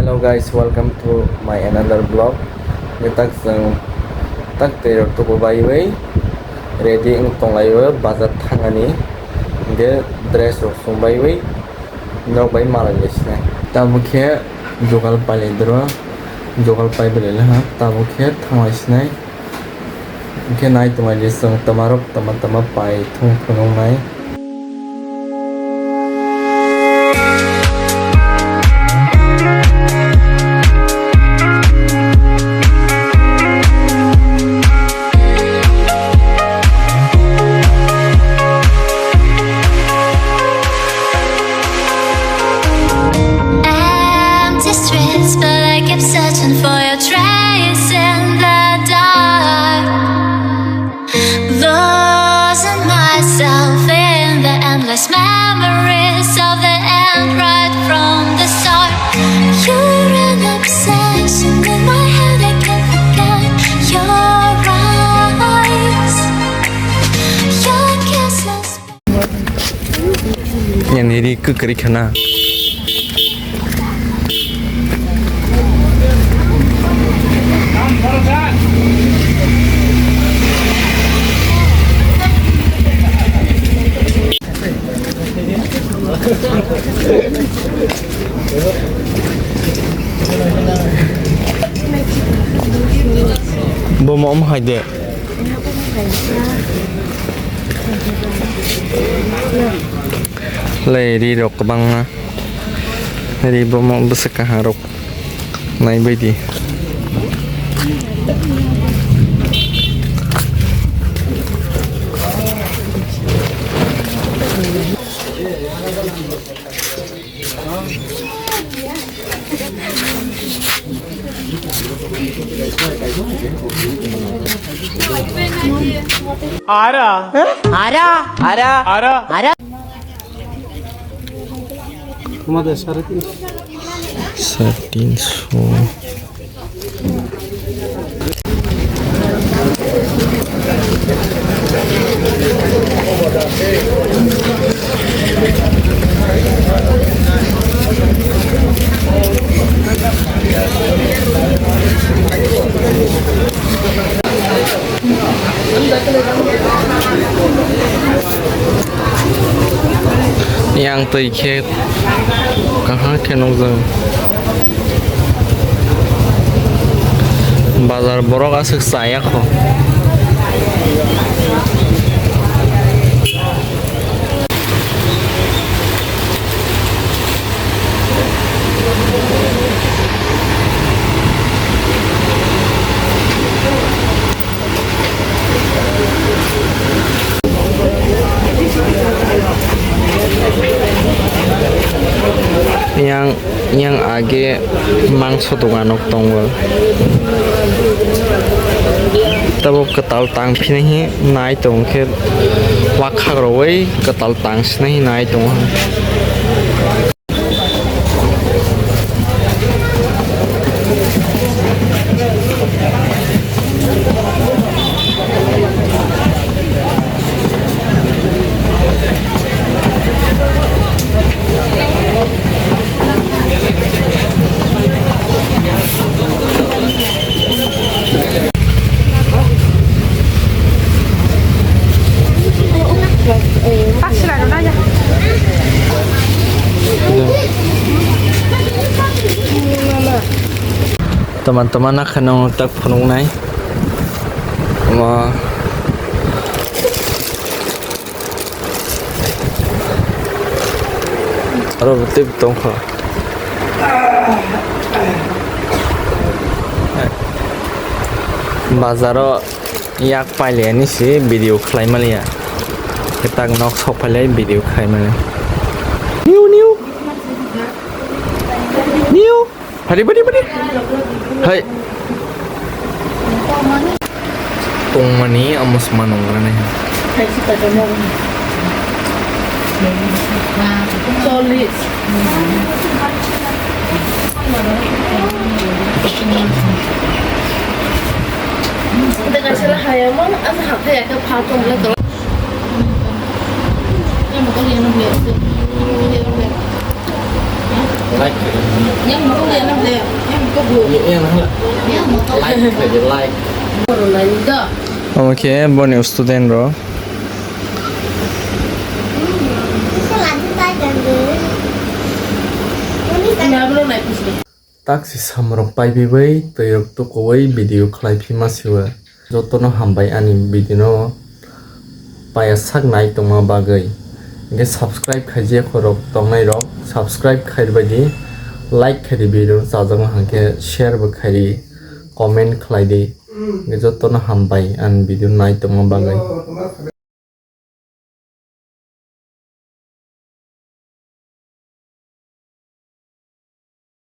Hello guys, welcome to my another vlog. Ngetak sang tak terok to by way. Ready ng tonglayo bazar thangani. Nge dress rok sung by way. No by malalis na. Tabo khe jogal pale dro. Jogal pai bele ha. Tabo khe thangais na. Nge nai tumai lesang tamarok tama pai thung phunong nai. But I kept searching for your trace in the dark, losing myself in the endless memories of the end right from the start. You're an obsession in my head, I can't forget your eyes, your kisses. Yan ini kekerikan. Bom om hayde. Lady rok bang na. Lady bom om besaka harok. Nai baidi. Ara. তোমাদের 350. Yang tây kहाँ खेनों जों बाजार बरक आसक साया खो yang age mangso doganok tongo tabo ketal tang phinahi nai tongkhe wakhagroi ketal tang sinahi nai tongo teman-teman akan nonton penung naik betul betul kok bazaro yak paile ni sih video klay malia kita nok sok paile video klay malia new Hari badi hai tong mani amus manong rane hai kita demo solid kita kasih lah hayamon asa haknya ya ke patong lah tuh yang bakal yang biasa like Yang mau lihat nam deh, yang kau belum. yang like jadi like Baru lain dah. oke bon student ro Ini belum naik sih. taksi samrok paibibai tayok to kowai video khlaipima siwa jotono hambai ani video paya saknai tongma bagai ge subscribe khaije khorok tongnai rok subscribe khairbaidi like khari video sajang hangke share ba khari comment khlaide ge jotono hambai an video nai tongma bagai